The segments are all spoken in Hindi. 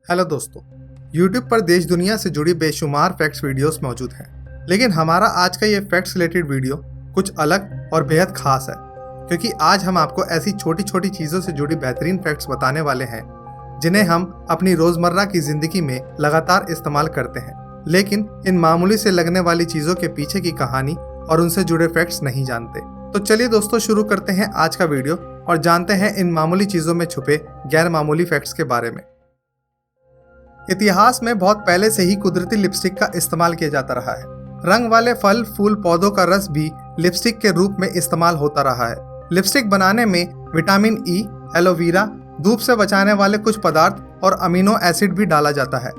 हेलो दोस्तों, YouTube पर देश दुनिया से जुड़ी बेशुमार फैक्ट्स वीडियोस मौजूद हैं, लेकिन हमारा आज का ये फैक्ट्स रिलेटेड वीडियो कुछ अलग और बेहद खास है, क्योंकि आज हम आपको ऐसी छोटी छोटी चीज़ों से जुड़ी बेहतरीन फैक्ट्स बताने वाले हैं जिन्हें हम अपनी रोज़मर्रा की ज़िंदगी में लगातार इस्तेमाल करते हैं, लेकिन इन मामूली से लगने वाली चीज़ों के पीछे की कहानी और उनसे जुड़े फैक्ट्स नहीं जानते। तो चलिए दोस्तों, शुरू करते हैं आज का वीडियो और जानते हैं इन मामूली चीज़ों में छुपे गैर मामूली फैक्ट्स के बारे में। इतिहास में बहुत पहले से ही कुदरती लिपस्टिक का इस्तेमाल किया जाता रहा है। रंग वाले फल फूल पौधों का रस भी लिपस्टिक के रूप में इस्तेमाल होता रहा है। लिपस्टिक बनाने में विटामिन ई, एलोवेरा, धूप से बचाने वाले कुछ पदार्थ और अमीनो एसिड भी डाला जाता है।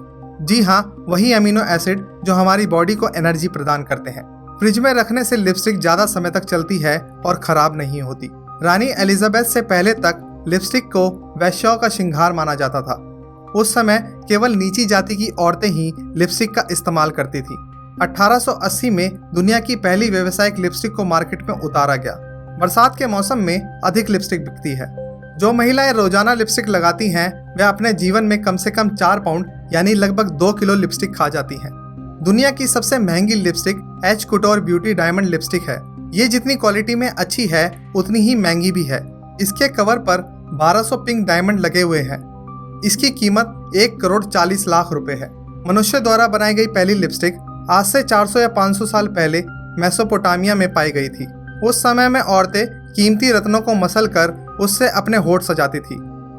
जी हाँ, वही अमीनो एसिड जो हमारी बॉडी को एनर्जी प्रदान करते हैं। फ्रिज में रखने से लिपस्टिक ज्यादा समय तक चलती है और खराब नहीं होती। रानी एलिजाबेथ से पहले तक लिपस्टिक को वैश्यों का श्रृंगार माना जाता था। उस समय केवल नीची जाति की औरतें ही लिपस्टिक का इस्तेमाल करती थी। 1880 में दुनिया की पहली व्यावसायिक लिपस्टिक को मार्केट में उतारा गया। बरसात के मौसम में अधिक लिपस्टिक बिकती है। जो महिलाएं रोजाना लिपस्टिक लगाती हैं वे अपने जीवन में कम से कम 4 पाउंड यानी लगभग 2 किलो लिपस्टिक खा जाती हैं। दुनिया की सबसे महंगी lipstick H Couture Beauty diamond lipstick है। ये जितनी क्वालिटी में अच्छी है उतनी ही महंगी भी है। इसके कवर पर 1200 पिंक डायमंड लगे हुए हैं। इसकी कीमत 1 करोड़ 40 लाख रुपए है। मनुष्य द्वारा बनाई गई पहली लिपस्टिक आज से 400 या 500 साल पहले मेसोपोटामिया में पाई गई थी। उस समय में औरतें कीमती रत्नों को मसल कर उससे अपने होठ सजाती थी।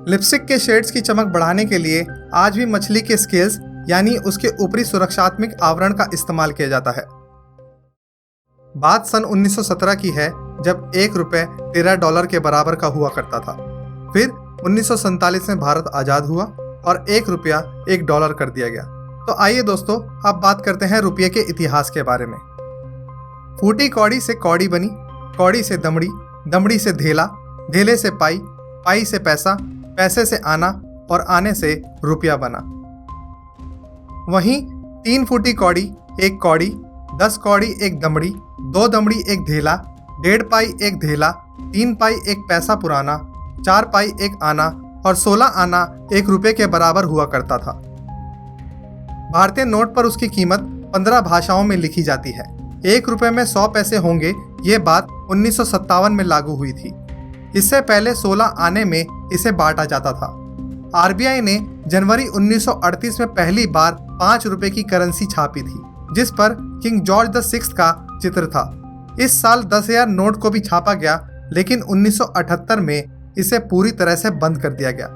लिपस्टिक के शेड्स की चमक बढ़ाने के लिए आज भी मछली के स्केल्स यानी उसके ऊपरी सुरक्षात्मक आवरण का इस्तेमाल किया जाता है। बात सन 1917 की है, जब 1 रुपये $13 के बराबर का हुआ करता था। फिर 1947 में भारत आज़ाद हुआ और 1 रुपया $1 कर दिया गया। तो आइए दोस्तों, अब बात करते हैं रुपये के इतिहास के बारे में। फूटी कौड़ी से कौड़ी बनी, कौड़ी से दमड़ी, दमड़ी से धेला, धेले से पाई, पाई से पैसा, पैसे से आना और आने से रुपया बना। वहीं 3 फूटी कौड़ी, 1 कौड़ी, 10 कौड़ी 1 दमड़ी, 2 दमड़ी 1 धेला, 1.5 पाई 1 धेला, 3 पाई 1 पैसा पुराना, 4 पाई 1 आना और 16 आना 1 रुपये के बराबर हुआ करता था। भारतीय नोट पर उसकी कीमत 15 भाषाओं में लिखी जाती है। 1 रुपये में 100 पैसे होंगे, ये बात 1957 में लागू हुई थी। इससे पहले 16 आने में इसे बांटा जाता था। आरबीआई ने जनवरी 1938 में पहली बार 5 रुपये की करेंसी छापी थी, जिस पर किंग जॉर्ज VI का चित्र था। इस साल 10,000 नोट को भी छापा गया, लेकिन 1978 में इसे पूरी तरह से बंद कर दिया गया।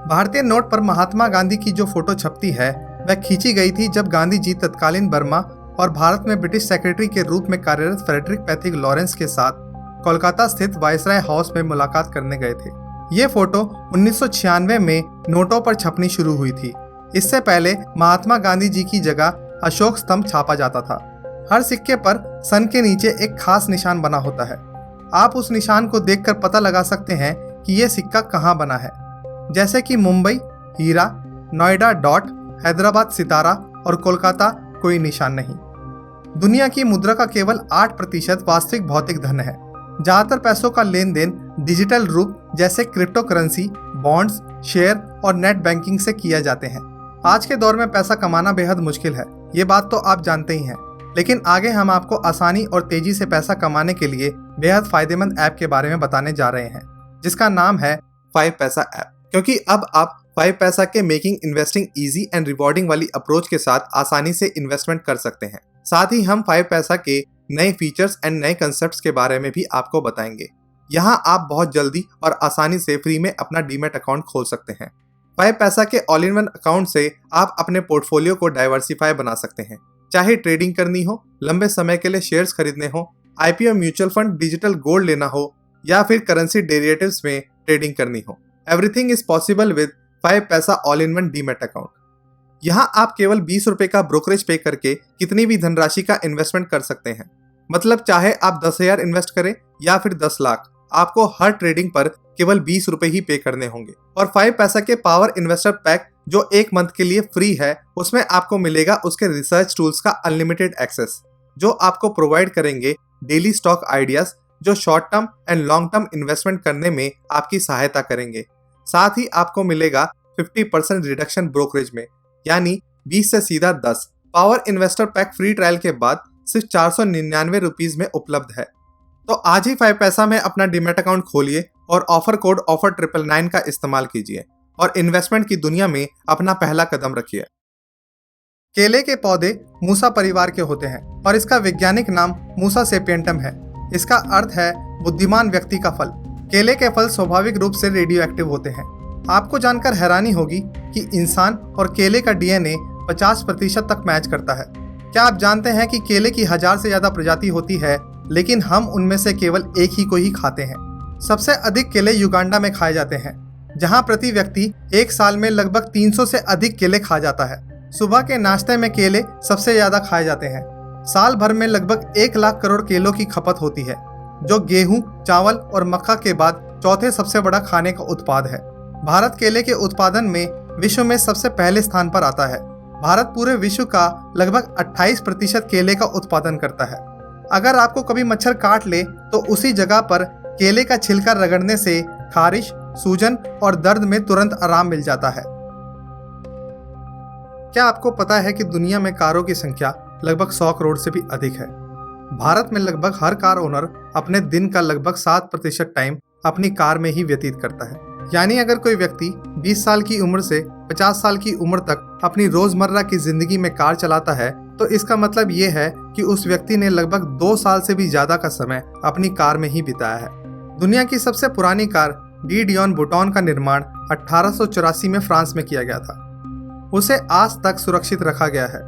भारतीय नोट पर महात्मा गांधी की जो फोटो छपती है वह खींची गई थी जब गांधी जी तत्कालीन बर्मा और भारत में ब्रिटिश सेक्रेटरी के रूप में कार्यरत फ्रेडरिक पैथिक लॉरेंस के साथ कोलकाता स्थित वायसराय हाउस में मुलाकात करने गए थे। ये फोटो 1996 में नोटों पर छपनी शुरू हुई थी। इससे पहले महात्मा गांधी जी की जगह अशोक स्तंभ छापा जाता था। हर सिक्के पर सन के नीचे एक खास निशान बना होता है। आप उस निशान को देखकर पता लगा सकते हैं कि ये सिक्का कहाँ बना है, जैसे कि मुंबई हीरा, नोएडा डॉट, हैदराबाद सितारा और कोलकाता कोई निशान नहीं। दुनिया की मुद्रा का केवल 8% वास्तविक भौतिक धन है। ज्यादातर पैसों का लेन देन डिजिटल रूप जैसे क्रिप्टो करेंसी, बॉन्ड्स, शेयर और नेट बैंकिंग से किया जाते हैं। आज के दौर में पैसा कमाना बेहद मुश्किल है, ये बात तो आप जानते ही हैं। लेकिन आगे हम आपको आसानी और तेजी से पैसा कमाने के लिए बेहद फायदेमंद ऐप के बारे में बताने जा रहे हैं, जिसका नाम है 5 पैसा ऐप। क्योंकि अब आप 5 पैसा के making investing easy and rewarding वाली अप्रोच के साथ आसानी से इन्वेस्टमेंट कर सकते हैं। साथ ही हम 5 पैसा के नए फीचर्स एंड नए कंसेप्ट्स के बारे में भी आपको बताएंगे। यहाँ आप बहुत जल्दी और आसानी से फ्री में अपना डीमैट अकाउंट खोल सकते हैं। 5 पैसा के ऑल इन वन अकाउंट से आप अपने पोर्टफोलियो को डाइवर्सिफाई बना सकते हैं। चाहे ट्रेडिंग करनी हो, लंबे समय के लिए शेयर्स खरीदने हो, IPO mutual fund, digital gold लेना हो या फिर करेंसी डेरिवेटिव्स में ट्रेडिंग करनी हो, एवरीथिंग इज पॉसिबल विद 5 पैसा all in one demat account. यहाँ आप केवल 20 रुपए का ब्रोकरेज पे करके कितनी भी धनराशि का इन्वेस्टमेंट कर सकते हैं। मतलब चाहे आप 10,000 इन्वेस्ट करें या फिर 10 लाख, आपको हर ट्रेडिंग पर केवल 20 रुपए ही पे करने होंगे। और 5 पैसा के पावर इन्वेस्टर पैक जो 1 मंथ के लिए फ्री है, उसमें आपको मिलेगा उसके रिसर्च टूल्स का अनलिमिटेड एक्सेस, जो आपको प्रोवाइड करेंगे डेली स्टॉक आइडियाज जो short term and long term investment करने में आपकी सहायता करेंगे। साथ ही आपको मिलेगा 50% रिडक्शन ब्रोकरेज में, यानी 20 से सीधा 10। Power investor pack free trial के बाद सिर्फ 499 रुपीज में उपलब्ध है। तो आज ही 5 पैसा में अपना डीमैट अकाउंट खोलिए और ऑफर कोड OFFER999 का इस्तेमाल कीजिए और इन्वेस्टमेंट की दुनिया में अपना पहला कदम रखिए। केले के पौधे मूसा परिवार के होते हैं और इसका वैज्ञानिक नाम मूसा सेपियंटम है। इसका अर्थ है बुद्धिमान व्यक्ति का फल। केले के फल स्वाभाविक रूप से रेडियो एक्टिव होते हैं। आपको जानकर हैरानी होगी कि इंसान और केले का DNA 50% तक मैच करता है। क्या आप जानते हैं कि केले की 1000 से ज्यादा प्रजाति होती है, लेकिन हम उनमें से केवल एक ही को ही खाते हैं। सबसे अधिक केले युगांडा में खाए जाते हैं, जहां प्रति व्यक्ति एक साल में लगभग 300 से अधिक केले खा जाता है। सुबह के नाश्ते में केले सबसे ज्यादा खाए जाते हैं। साल भर में लगभग 1 लाख करोड़ केलों की खपत होती है, जो गेहूं, चावल और मक्का के बाद चौथे सबसे बड़ा खाने का उत्पाद है। भारत केले के उत्पादन में विश्व में सबसे पहले स्थान पर आता है। भारत पूरे विश्व का लगभग 28% केले का उत्पादन करता है। अगर आपको कभी मच्छर काट ले तो उसी जगह पर केले का छिलका रगड़ने से खारिश, सूजन और दर्द में तुरंत आराम मिल जाता है। क्या आपको पता है कि दुनिया में कारों की संख्या लगभग 100 करोड़ से भी अधिक है। भारत में लगभग हर कार ओनर अपने दिन का लगभग 7% टाइम अपनी कार में ही व्यतीत करता है। यानी अगर कोई व्यक्ति 20 साल की उम्र से 50 साल की उम्र तक अपनी रोजमर्रा की जिंदगी में कार चलाता है, तो इसका मतलब ये है कि उस व्यक्ति ने लगभग 2 साल से भी ज्यादा का समय अपनी कार में ही बिताया है। दुनिया की सबसे पुरानी कार डी डियोन बुटॉन का निर्माण 1884 में फ्रांस में किया गया था। उसे आज तक सुरक्षित रखा गया है।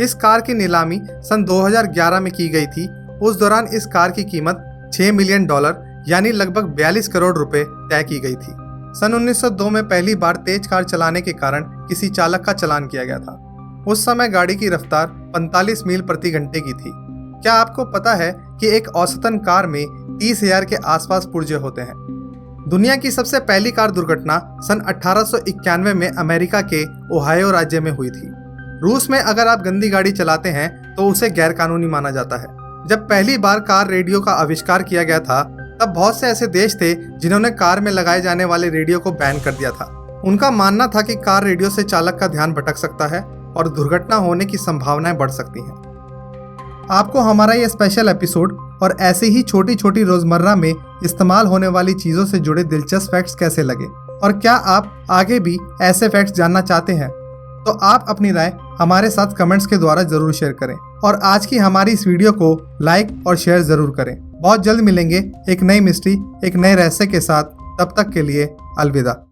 इस कार की नीलामी सन 2011 में की गई थी। उस दौरान इस कार की कीमत $6 मिलियन यानी लगभग 42 करोड़ रुपए तय की गई थी। सन 1902 में पहली बार तेज कार चलाने के कारण किसी चालक का चालान किया गया था। उस समय गाड़ी की रफ्तार 45 मील प्रति घंटे की थी। क्या आपको पता है कि एक औसतन कार में 30,000 के आसपास पुर्जे होते हैं। दुनिया की सबसे पहली कार दुर्घटना सन 1891 में अमेरिका के ओहायो राज्य में हुई थी। रूस में अगर आप गंदी गाड़ी चलाते हैं तो उसे गैरकानूनी माना जाता है। जब पहली बार कार रेडियो का आविष्कार किया गया था, तब बहुत से ऐसे देश थे जिन्होंने कार में लगाए जाने वाले रेडियो को बैन कर दिया था। उनका मानना था कि कार रेडियो से चालक का ध्यान भटक सकता है और दुर्घटना होने की संभावनाएं बढ़ सकती हैं। आपको हमारा ये स्पेशल एपिसोड और ऐसे ही छोटी छोटी रोजमर्रा में इस्तेमाल होने वाली चीजों से जुड़े दिलचस्प फैक्ट्स कैसे लगे, और क्या आप आगे भी ऐसे फैक्ट्स जानना चाहते हैं? तो आप अपनी राय हमारे साथ कमेंट्स के द्वारा जरूर शेयर करें और आज की हमारी इस वीडियो को लाइक और शेयर जरूर करें। बहुत जल्द मिलेंगे एक नई मिस्ट्री, एक नए रहस्य के साथ। तब तक के लिए अलविदा।